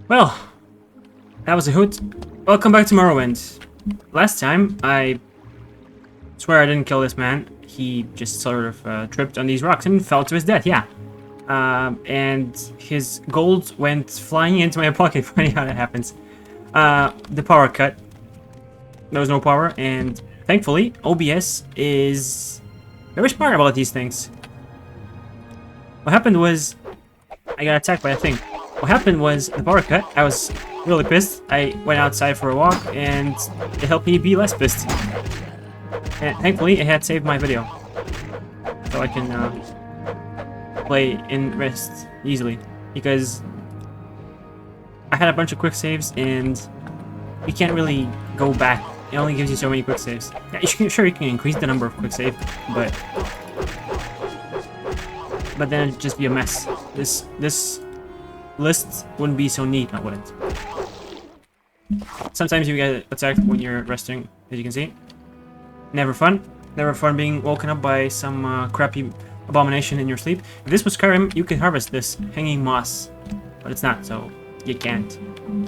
Well, that was a hoot. Welcome back to Morrowind. Last time, I swear I didn't kill this man. He just sort of tripped on these rocks and fell to his death, yeah. And his gold went flying into my pocket. Funny how that happens. The power cut. There was no power, and thankfully, OBS is very smart about these things. What happened was, I got attacked by a thing. What happened was, the power cut, I was really pissed. I went outside for a walk, and it helped me be less pissed. And thankfully, it had saved my video. So I can play and rest easily. Because I had a bunch of quick saves, and you can't really go back. It only gives you so many quick saves. Yeah, sure, you can increase the number of quick saves, but then it'd just be a mess. This list wouldn't be so neat, I wouldn't. Sometimes you get attacked when you're resting, as you can see. Never fun. Never fun being woken up by some crappy abomination in your sleep. If this was Skyrim, you could harvest this hanging moss, but it's not, so you can't.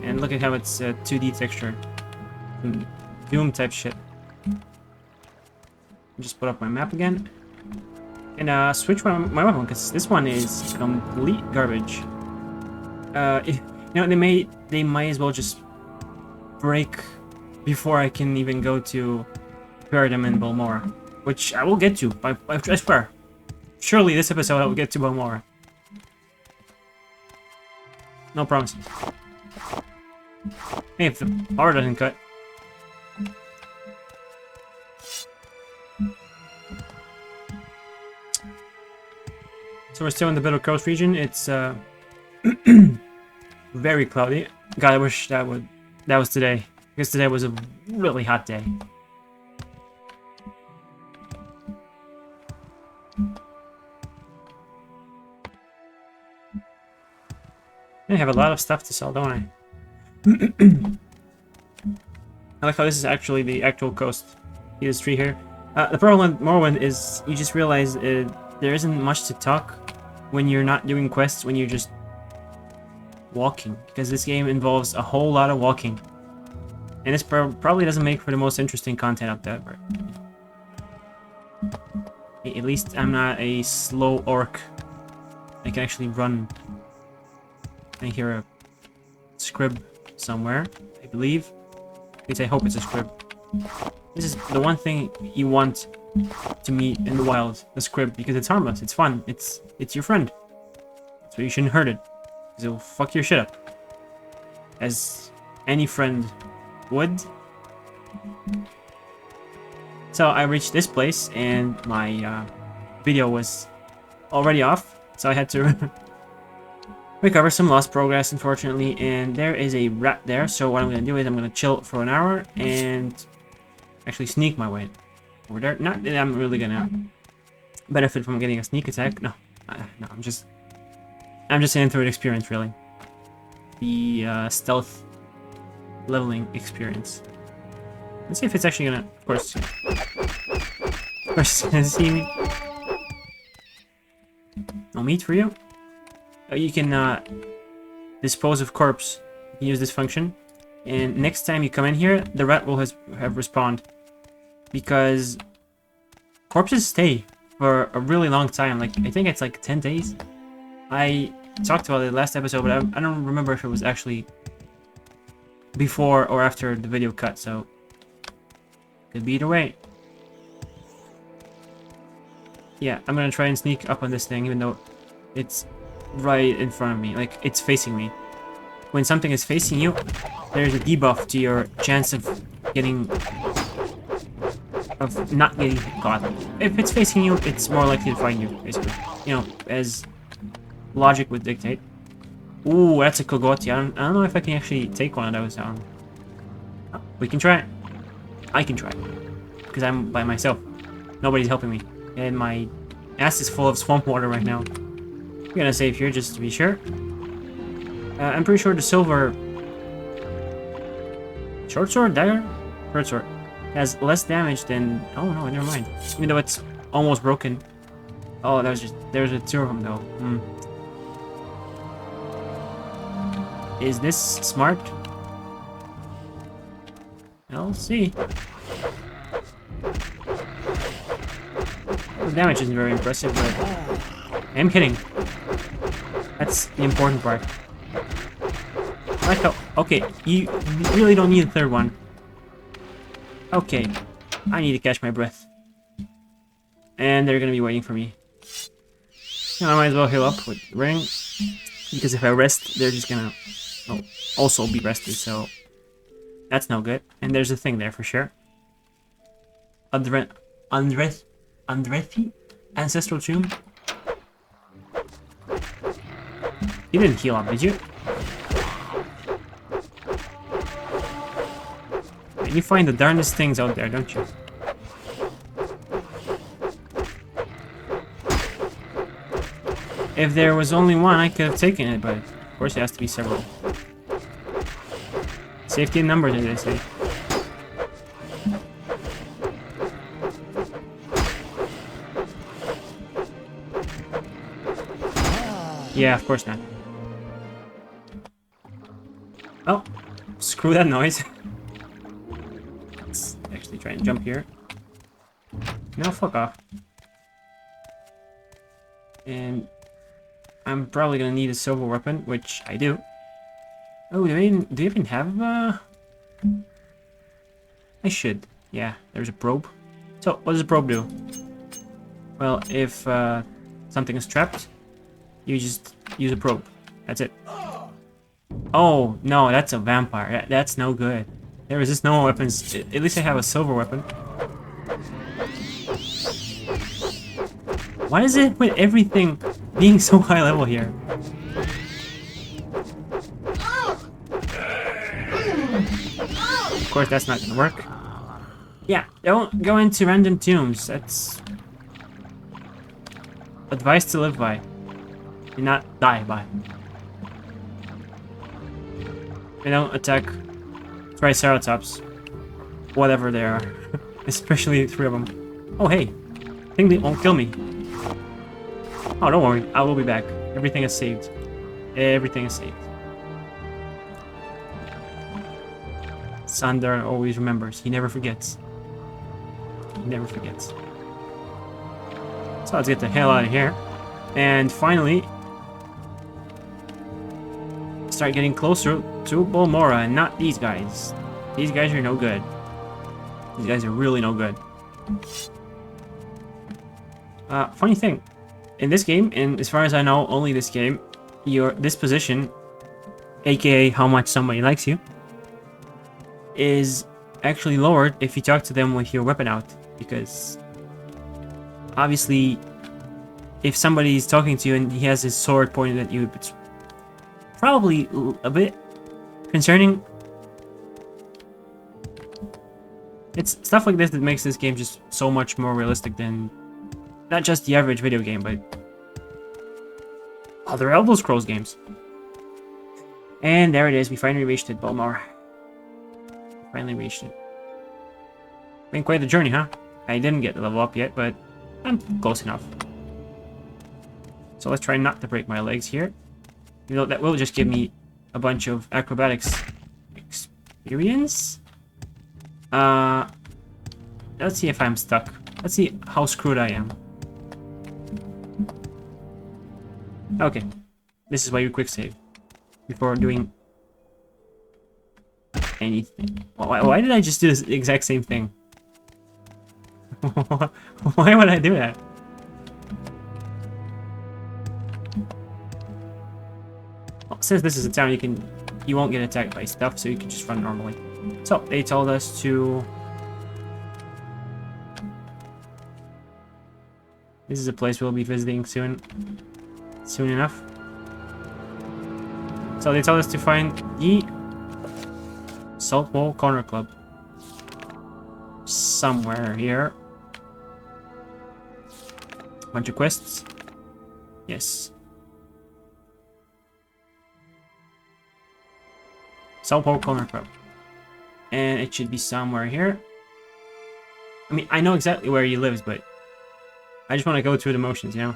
And look at how it's 2D texture. Doom type shit. Just put up my map again. And switch my weapon, because this one is complete garbage. You know, they might as well just break before I can even go to repair them in Balmora, which I will get to. I swear. Surely this episode I will get to Balmora. No promises. Hey, if the power doesn't cut. So we're still in the Bitter Coast region. It's very cloudy. God, I wish that was today, because today was a really hot day. I have a lot of stuff to sell, don't I? I like how this is actually the actual coast. See this tree here? The problem with Morrowind is you just realize there isn't much to talk when you're not doing quests, when you're just walking, because this game involves a whole lot of walking, and this probably doesn't make for the most interesting content out there. At least I'm not a slow orc. I can actually run. I hear a scrib somewhere, I believe. At least I hope it's a scrib. This is the one thing you want to meet in the wild, the scrib, because it's harmless, it's fun, it's your friend. So you shouldn't hurt it, because it'll fuck your shit up. As any friend would. So I reached this place, and my video was already off, so I had to recover some lost progress, unfortunately, and there is a rat there, so what I'm going to do is I'm going to chill for an hour, and actually sneak my way over there. Not that I'm really going to benefit from getting a sneak attack, no, no, I'm just saying through an experience, really. The stealth leveling experience. Let's see if it's actually gonna, of course it's gonna see me. No meat for you. You can dispose of corpse. You can use this function, and next time you come in here, the rat will have respawned, because corpses stay for a really long time. Like, I think it's like 10 days. I talked about it last episode, but I don't remember if it was actually before or after the video cut, so could be either way. Yeah, I'm gonna try and sneak up on this thing, even though it's right in front of me. Like, it's facing me. When something is facing you, there's a debuff to your chance of not getting caught. If it's facing you, it's more likely to find you, basically. You know, as logic would dictate. Ooh, that's a Khajiit. I don't know if I can actually take one of those down. We can try it. I can try it, because I'm by myself. Nobody's helping me, and my ass is full of swamp water right now. I'm gonna save here just to be sure. I'm pretty sure the silver short sword, dagger, short sword has less damage than. Oh no, never mind. Even though it's almost broken. Oh, there's a two of them though. Is this smart? I'll see. The damage isn't very impressive, but I'm kidding. That's the important part. I like how... Okay, you really don't need a third one. Okay, I need to catch my breath. And they're gonna be waiting for me. I might as well heal up with ring, because if I rest, they're just gonna also be rested, so that's no good. And there's a thing there for sure. Andrethi? Ancestral Tomb? You didn't heal up, did you? You find the darndest things out there, don't you? If there was only one, I could have taken it, but of course it has to be several. Safety in numbers, as they say. Yeah, of course not. Oh, screw that noise. Let's actually try and jump here. No, fuck off. And I'm probably gonna need a silver weapon, which I do. Oh, do you even have I should. Yeah, there's a probe. So, what does a probe do? Well, if something is trapped, you just use a probe. That's it. Oh, no, that's a vampire. That's no good. There is just no weapons. At least I have a silver weapon. Why is it with everything being so high level here? Of course, that's not gonna work. Yeah, don't go into random tombs. That's advice to live by. Do not die by. And don't attack Triceratops. Whatever they are. Especially 3 of them. Oh, hey. I think they won't kill me. Oh, don't worry. I will be back. Everything is saved. Everything is saved. Sandar always remembers. He never forgets. He never forgets. So let's get the hell out of here. And finally, start getting closer to Balmora and not these guys. These guys are no good. These guys are really no good. Funny thing, in this game, and as far as I know, only this game, your disposition, aka how much somebody likes you, is actually lowered if you talk to them with your weapon out, because obviously if somebody's talking to you and he has his sword pointed at you, it's probably a bit concerning. It's stuff like this that makes this game just so much more realistic than not just the average video game, but other Elder Scrolls games. And there it is, we finally reached it, Balmora. Finally reached it. Been quite the journey, huh? I didn't get the level up yet, but I'm close enough. So let's try not to break my legs here. You know, that will just give me a bunch of acrobatics experience. Let's see if I'm stuck. Let's see how screwed I am. Okay. This is why you quick save. Before doing anything. Why did I just do the exact same thing? Why would I do that? Well, since this is a town, you won't get attacked by stuff, so you can just run normally. So they told us to. This is a place we'll be visiting soon enough. So they told us to find the Saltwall Corner Club. Somewhere here. Bunch of quests. Yes. Saltwall Corner Club. And it should be somewhere here. I mean, I know exactly where he lives, but I just want to go through the motions, you know?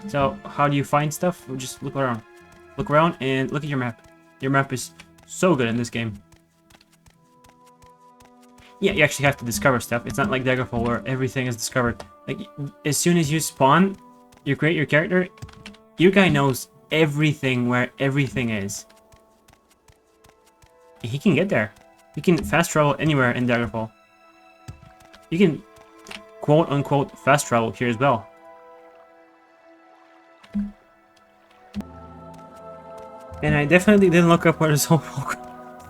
So how do you find stuff? Well, just look around. Look around and look at your map. Your map is so good in this game. Yeah, you actually have to discover stuff. It's not like Daggerfall where everything is discovered. Like, as soon as you spawn, you create your character, your guy knows everything where everything is. He can get there. You can fast travel anywhere in Daggerfall. You can quote-unquote fast travel here as well. And I definitely didn't look up where this whole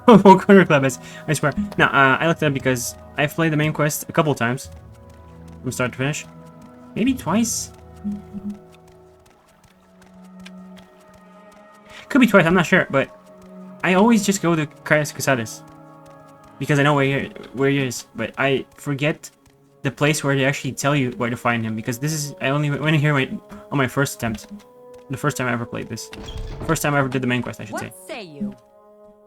corner club is. I swear. No, I looked it up because I've played the main quest a couple times. From start to finish. Maybe twice? Could be twice, I'm not sure, but I always just go to Caius Cosades. Because I know where he is, but I forget the place where they actually tell you where to find him, because this is, I only went here on my first attempt. The first time I ever played this. First time I ever did the main quest, I should say. What say you?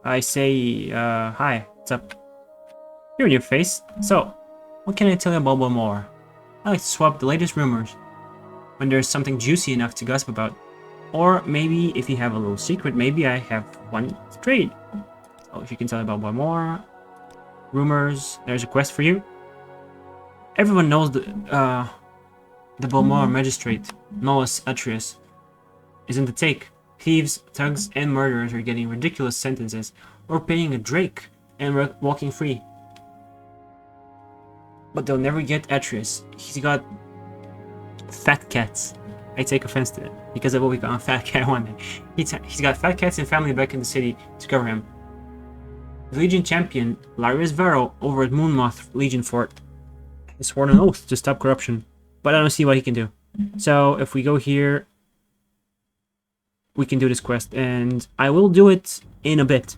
I say, hi, what's up? You're a new face, so, what can I tell you about Balmora? I like to swap the latest rumors when there's something juicy enough to gossip about. Or maybe if you have a little secret, maybe I have one to trade. So if you can tell me about Balmora, rumors, there's a quest for you. Everyone knows the Balmora magistrate, Nolas Atreus, is in the take. Thieves, thugs, and murderers are getting ridiculous sentences, or paying a drake and walking free. But they'll never get Atreus. He's got fat cats. I take offense to it, because I will become a fat cat one day. He's got fat cats and family back in the city to cover him. The Legion champion, Larius Varro, over at Moonmoth Legion Fort, has sworn an oath to stop corruption, but I don't see what he can do. So if we go here, we can do this quest, and I will do it in a bit.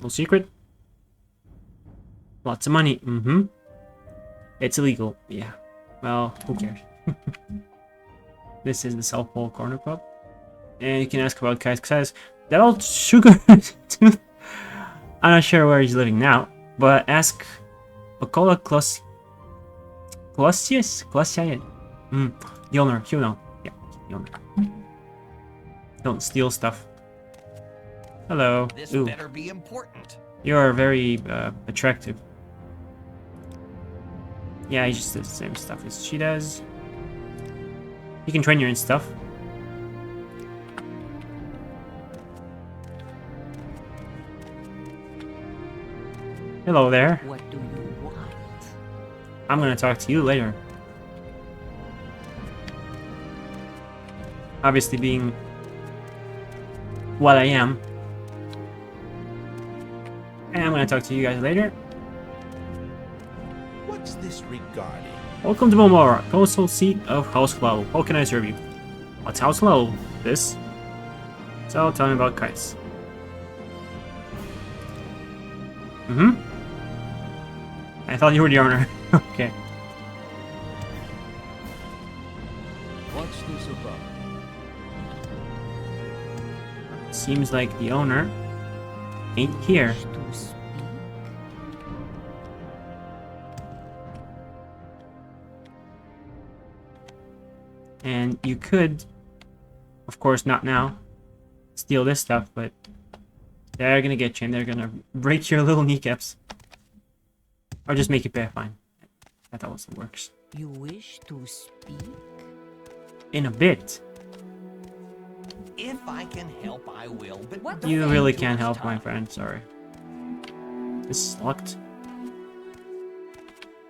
No secret. Lots of money. It's illegal. Yeah. Well, who cares? This is the South Pole Corner Pub. And you can ask about Caius Cosades. That old sugar tooth. I'm not sure where he's living now, but ask Okola Clausius? The owner, you know. Yeah, the owner. Don't steal stuff. Hello. This Ooh. better be important. You're very attractive. Yeah, he just does the same stuff as she does. You can train your own stuff. Hello there. What do you want? I'm gonna talk to you later. Obviously being what I am. And I'm gonna talk to you guys later. What's this regarding? Welcome to Balmora, coastal seat of House Flow. How can I serve you? What's House Flow? This? So tell me about Caius. I thought you were the owner. Okay. What's this about? Seems like the owner ain't here. To speak? And you could, of course not now, steal this stuff, but they're gonna get you and they're gonna break your little kneecaps. Or just make you pay a fine. That also works. You wish to speak? In a bit. If I can help, I will, but What? You don't really take too can't much help, my time. friend, sorry. This is locked.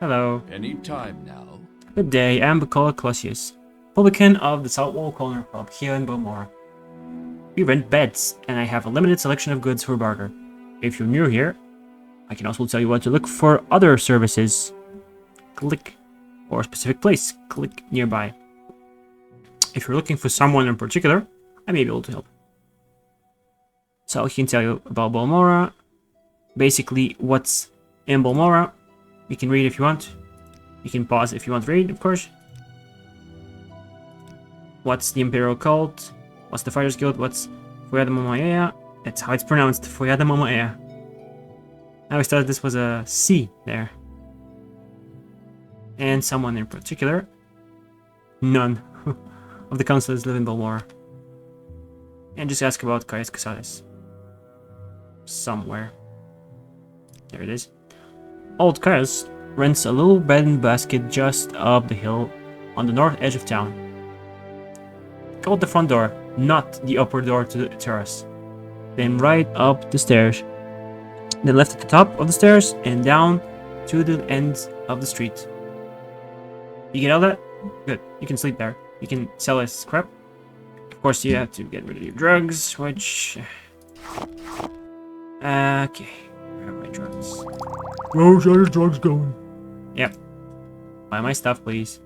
Hello. Any time now. Good day, I'm Bukola Clausius, publican of the Southwall Corner Pub here in Balmora. We rent beds, and I have a limited selection of goods for barter. If you're new here, I can also tell you what to look for other services. Click. Or a specific place. Click nearby. If you're looking for someone in particular, I may be able to help. So I can tell you about Balmora. Basically, what's in Balmora. You can read if you want. You can pause if you want to read, of course. What's the Imperial Cult? What's the Fighters Guild? What's Foyada Momaea? That's how it's pronounced, Foyada Momaea. I always thought this was a C there. And someone in particular. None. of the councillors live in Balmora. And just ask about Caius Cosades. Somewhere. There it is. Old Caius rents a little bed and basket just up the hill on the north edge of town. Go out the front door, not the upper door to the terrace. Then right up the stairs. Then left at the top of the stairs and down to the end of the street. You get all that? Good. You can sleep there. You can sell us crap. Of course, you have to get rid of your drugs, which... Okay. Where are my drugs? Where's your drugs going? Yep. Buy my stuff, please.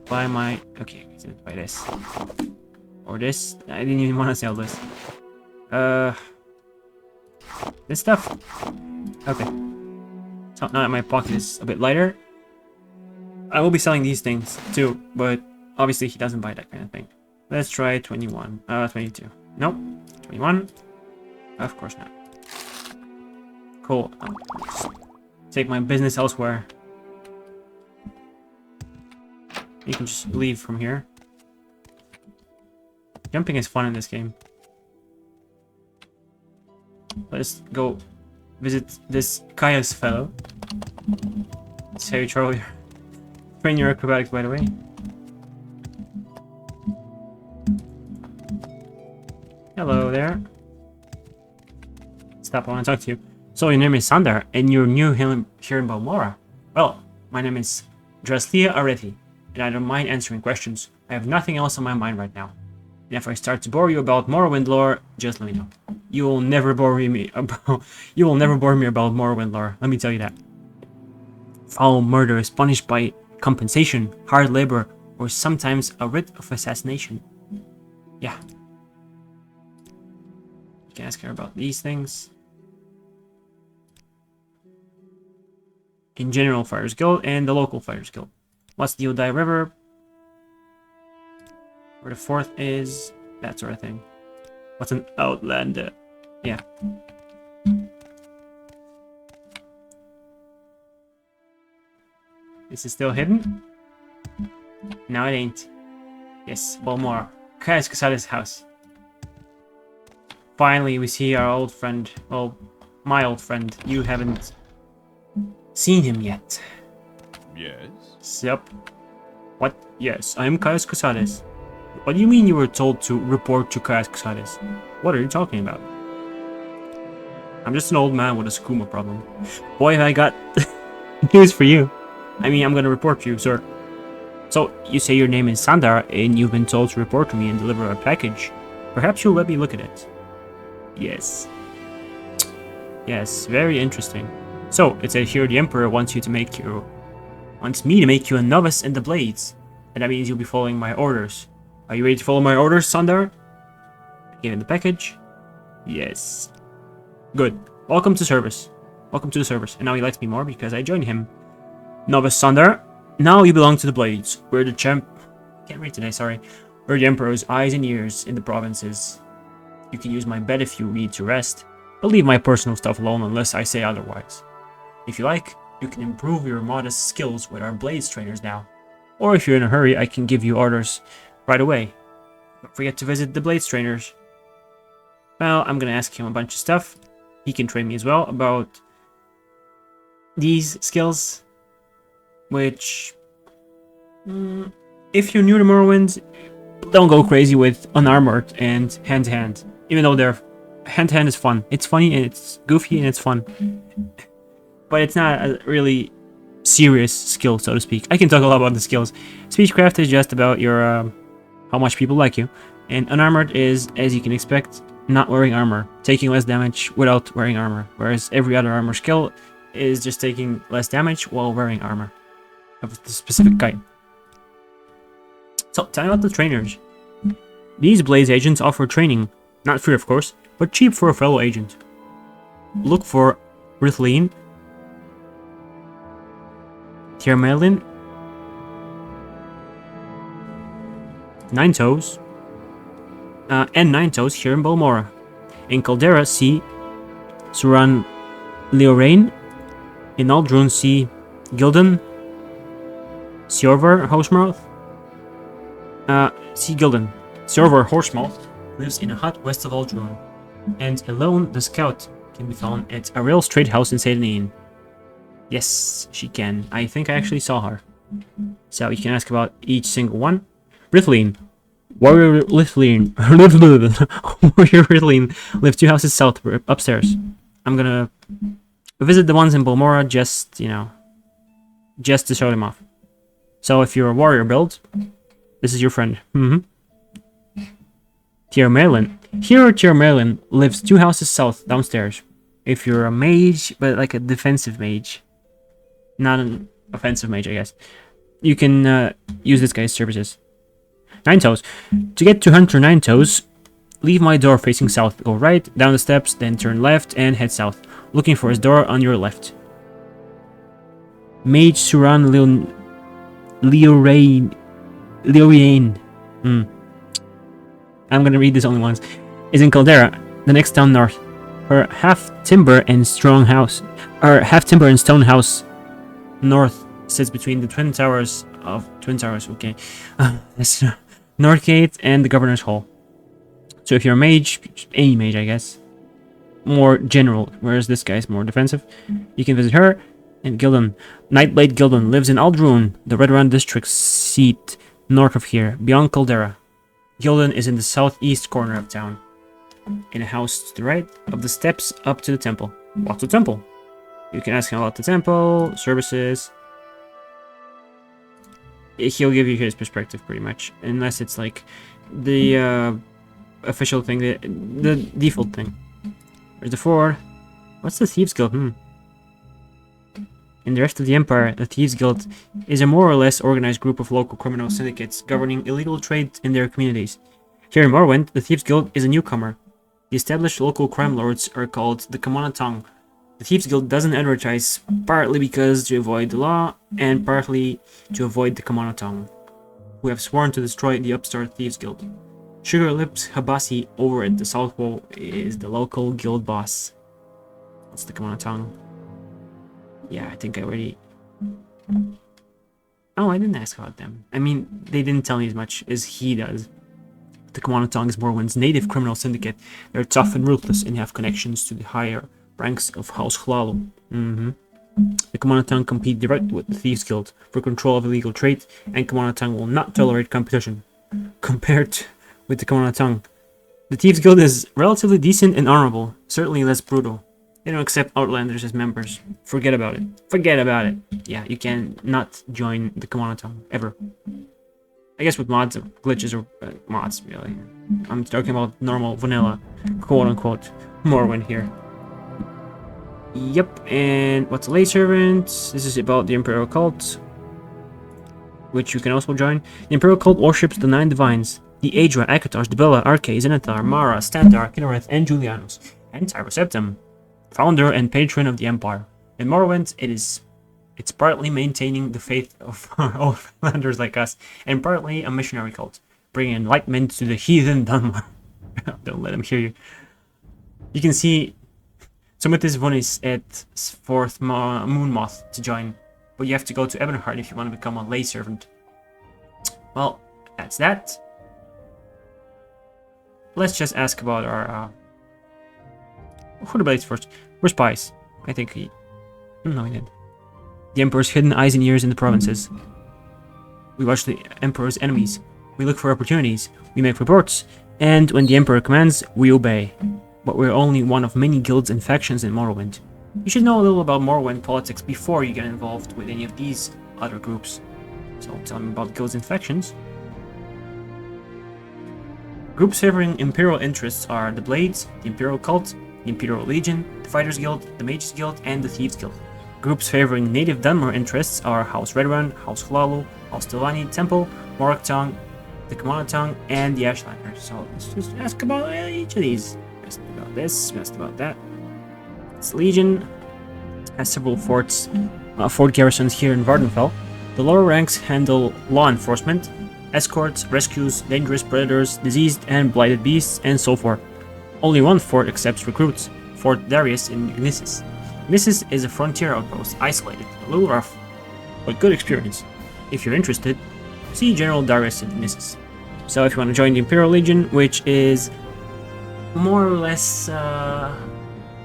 Buy my... Okay, buy this. Or this. I didn't even want to sell this. This stuff. Okay. So now that my pocket is a bit lighter, I will be selling these things too, but obviously he doesn't buy that kind of thing. Let's try 21. 22. Nope. 21. Of course not. Cool. I'll just take my business elsewhere. You can just leave from here. Jumping is fun in this game. Let's go visit this Caius fellow. Let's say Charlie. Train your acrobatics, by the way. Hello there. Stop, I want to talk to you. So your name is Sandar, and you're new here in Balmora. Well, my name is Draslia Areti, and I don't mind answering questions. I have nothing else on my mind right now. And if I start to bore you about Morrowind lore, just let me know. You will never bore me about Morrowind lore, let me tell you that. Foul murder is punished by compensation, hard labor, or sometimes a writ of assassination. Yeah. You can ask her about these things. In general Fighters Guild and the local Fighters Guild. What's the Odai River? Where the fourth is, that sort of thing. What's an Outlander? Yeah. This is still hidden? No, it ain't. Yes, Balmora. Caius Cosades' house. Finally, we see our old friend. Well, my old friend. You haven't seen him yet. Yes? Yep. What? Yes, I am Caius Cosades. What do you mean you were told to report to Caius Cosades? What are you talking about? I'm just an old man with a Skooma problem. Boy, have I got news for you. I mean, I'm gonna report to you, sir. So, you say your name is Sandar, and you've been told to report to me and deliver a package. Perhaps you'll let me look at it. Yes. Yes, very interesting. So, it says here the Emperor wants me to make you a novice in the Blades. And that means you'll be following my orders. Are you ready to follow my orders, Sandar? I gave him the package. Yes. Good. Welcome to service. Welcome to the service. And now he likes me more because I joined him. Novice Sandar, now you belong to the Blades. We're the champ... Can't read today, sorry. We're the Emperor's eyes and ears in the provinces. You can use my bed if you need to rest, but leave my personal stuff alone unless I say otherwise. If you like, you can improve your modest skills with our Blades trainers now. Or if you're in a hurry, I can give you orders right away. Don't forget to visit the Blades trainers. Well, I'm gonna ask him a bunch of stuff. He can train me as well about these skills. Which, if you're new to Morrowind, don't go crazy with unarmored and hand-to-hand. Even though they're hand-to-hand is fun. It's funny and it's goofy and it's fun. But it's not a really serious skill, so to speak. I can talk a lot about the skills. Speechcraft is just about your how much people like you. And unarmored is, as you can expect, not wearing armor. Taking less damage without wearing armor. Whereas every other armor skill is just taking less damage while wearing armor. Of the specific kind. So, tell me about the trainers. These Blaze agents offer training. Not free, of course, but cheap for a fellow agent. Look for Rithleen, Tiermelin, Nine Toes, and Nine Toes here in Balmora. In Caldera, see Suran Leorain. In Aldrun, see Gildan, Sjorvar Housemouth, See Gildan. Server Horsemouth lives in a hut west of Aldruin. And alone, the scout can be found at a real straight house in Satanine. Yes, she can. I think I actually saw her. So you can ask about each single one. Rithleen. Warrior Rithleen. Warrior Rithleen lives 2 houses south, upstairs. I'm gonna visit the ones in Balmora just, you know, just to show them off. So if you're a warrior build, this is your friend. Tier Merlin. Here, Tier Merlin lives 2 houses south, downstairs. If you're a mage, but like a defensive mage, not an offensive mage, I guess, you can use this guy's services. 9 Toes. To get to Hunter 9 Toes, leave my door facing south. Go right, down the steps, then turn left and head south, looking for his door on your left. Mage Suran Leoriane. I'm gonna read this only once. Is in Caldera, the next town north. Her half timber and stone house north sits between the Twin Towers, okay. That's Northgate and the Governor's Hall. So if you're a mage, any mage I guess, more general, whereas this guy's more defensive, you can visit her. And Gildan. Nightblade Gildan lives in Aldruin, the Red Run district seat north of here, beyond Caldera. Gildan is in the southeast corner of town, in a house to the right of the steps up to the temple. What's the temple? You can ask him about the temple, services. He'll give you his perspective pretty much, unless it's like the official thing, the default thing. There's the fort. What's the Thieves Guild? In the rest of the Empire, the Thieves Guild is a more or less organized group of local criminal syndicates governing illegal trade in their communities. Here in Morrowind, the Thieves Guild is a newcomer. The established local crime lords are called the Kamanatang. The Thieves Guild doesn't advertise, partly because to avoid the law, and partly to avoid the Kamanatang, who have sworn to destroy the upstart Thieves Guild. Sugar Lips Habasi over at the South Wall is the local guild boss. What's the Kamanatang? Yeah, I think I already... Oh, I didn't ask about them. I mean, they didn't tell me as much as he does. The Kamanatang is Morrowind's native criminal syndicate. They're tough and ruthless and have connections to the higher ranks of House Hlalo. The Kamanatang compete directly with the Thieves Guild for control of illegal trade, and Kamanatang will not tolerate competition. Compared with the Kamanatang, the Thieves Guild is relatively decent and honorable, certainly less brutal. They don't accept Outlanders as members. Forget about it. Forget about it. Yeah, you can not join the Kamanatang, ever. I guess with mods, glitches, or mods, really. I'm talking about normal, vanilla, quote-unquote, Morrowind here. Yep, and what's a lay servant? This is about the Imperial Cult, which you can also join. The Imperial Cult worships the 9 divines. The Aedra, Akatosh, Dibella, Arke, Zenithar, Mara, Stantar, Kinnereth, and Julianus, and Tyroseptum, founder and patron of the Empire. In Morrowind, it's partly maintaining the faith of Outlanders like us, and partly a missionary cult, bringing enlightenment to the heathen Dunmar. Don't let them hear you. You can see Summitis Vonis at 4th Moon Moth to join, but you have to go to Ebonheart if you want to become a lay servant. Well, that's that. Let's just ask about our who debates first? We're spies. I think he... No, he didn't. The Emperor's hidden eyes and ears in the provinces. We watch the Emperor's enemies. We look for opportunities. We make reports. And when the Emperor commands, we obey. But we're only one of many guilds and factions in Morrowind. You should know a little about Morrowind politics before you get involved with any of these other groups. So tell me about guilds and factions. Groups favoring Imperial interests are the Blades, the Imperial Cult, the Imperial Legion, the Fighters Guild, the Mages Guild, and the Thieves Guild. Groups favoring native Dunmar interests are House Redrun, House Hlalo, House Tilvani, Temple, Moroctong, the Kamanatang, and the Ashlanders. So let's just ask about each of these. Asked about this, asked about that. This Legion has several fort garrisons here in Vardenfell. The lower ranks handle law enforcement, escorts, rescues, dangerous predators, diseased and blighted beasts, and so forth. Only one fort accepts recruits, Fort Darius in Ignisis. Ignisis is a frontier outpost, isolated, a little rough, but good experience. If you're interested, see General Darius in Ignisis. So if you want to join the Imperial Legion, which is more or less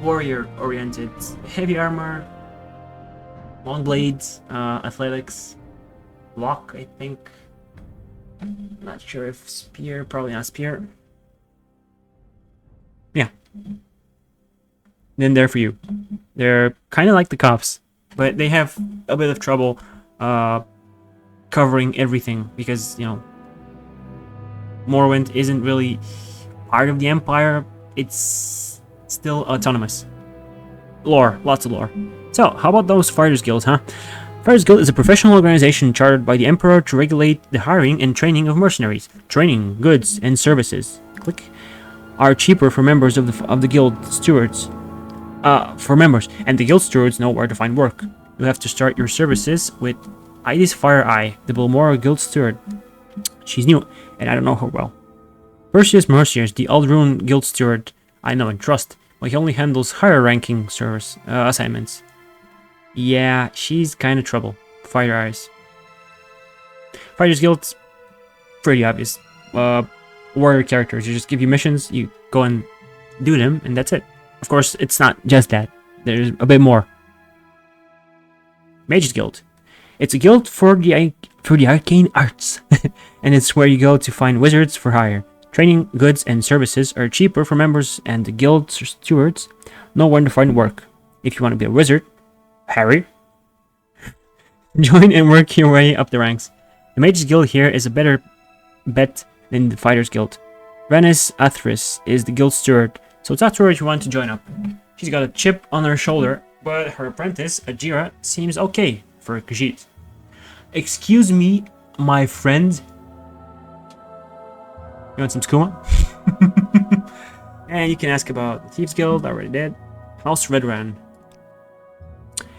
warrior-oriented, heavy armor, long blades, athletics, lock, I think. Not sure if spear, probably not spear. Yeah. Then they're for you. They're kind of like the cops, but they have a bit of trouble covering everything because, you know, Morrowind isn't really part of the Empire. It's still autonomous. Lore, lots of lore. So, how about those Fighters Guilds, huh? Fighters Guild is a professional organization chartered by the Emperor to regulate the hiring and training of mercenaries. Training, goods, and services. Click. Are cheaper for members of the guild stewards. And the guild stewards know where to find work. You have to start your services with Ides Fire Eye, the Balmora guild steward. She's new, and I don't know her well. Perseus Mercius, the Aldrune guild steward, I know and trust, but he only handles higher ranking service assignments. Yeah, she's kind of trouble. Fire Eyes. Fighters Guild's pretty obvious. Warrior characters, you just give you missions, you go and do them, and that's it. Of course, it's not just that. There's a bit more. Mages Guild. It's a guild for the arcane arts, and it's where you go to find wizards for hire. Training, goods, and services are cheaper for members, and the guild stewards know where to find work. If you want to be a wizard, Harry, join and work your way up the ranks. The Mages Guild here is a better bet than the Fighters Guild. Venice Athris is the guild steward, so that's where you want to join up. She's got a chip on her shoulder, but her apprentice, Ajira, seems okay for Khajiit. Excuse me, my friend. You want some skooma? And you can ask about the Thieves Guild, I already did. House Redran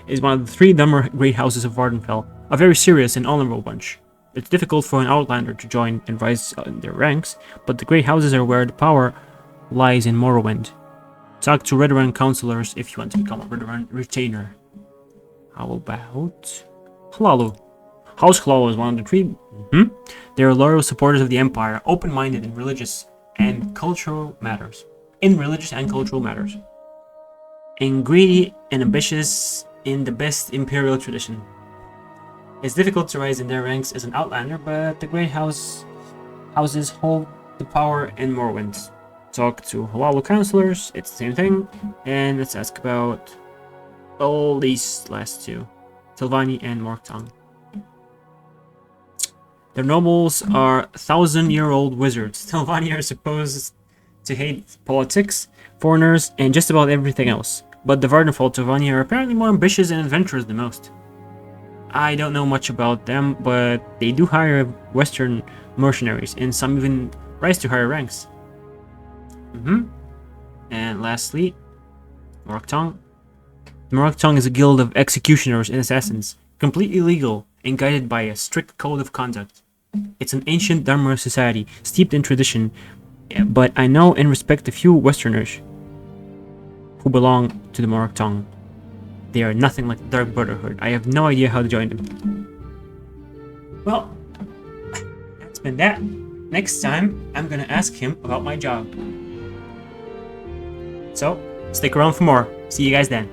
is one of the 3 Dumber Great Houses of Vardenfell, a very serious and honorable bunch. It's difficult for an outlander to join and rise in their ranks, but the Great Houses are where the power lies in Morrowind. Talk to Redran counselors if you want to become a Redran retainer. How about Hlaalu? House Hlaalu is one of the 3. They're loyal supporters of the Empire, open-minded in religious and cultural matters. And greedy and ambitious in the best Imperial tradition. It's difficult to rise in their ranks as an outlander, but the Great Houses hold the power in Morrowind. Talk to Hlaalu counselors, it's the same thing. And let's ask about all these last 2. Telvanni and Morktong. Their nobles are 1,000-year-old wizards. Telvanni are supposed to hate politics, foreigners, and just about everything else. But the Vardenfell Telvanni are apparently more ambitious and adventurous than most. I don't know much about them, but they do hire Western mercenaries, and some even rise to higher ranks. And lastly, Morktong. Morktong is a guild of executioners and assassins, completely legal and guided by a strict code of conduct. It's an ancient Dharma society, steeped in tradition, but I know and respect a few Westerners who belong to the Morktong. They are nothing like the Dark Brotherhood. I have no idea how to join them. Well, that's been that. Next time, I'm gonna ask him about my job. So, stick around for more. See you guys then.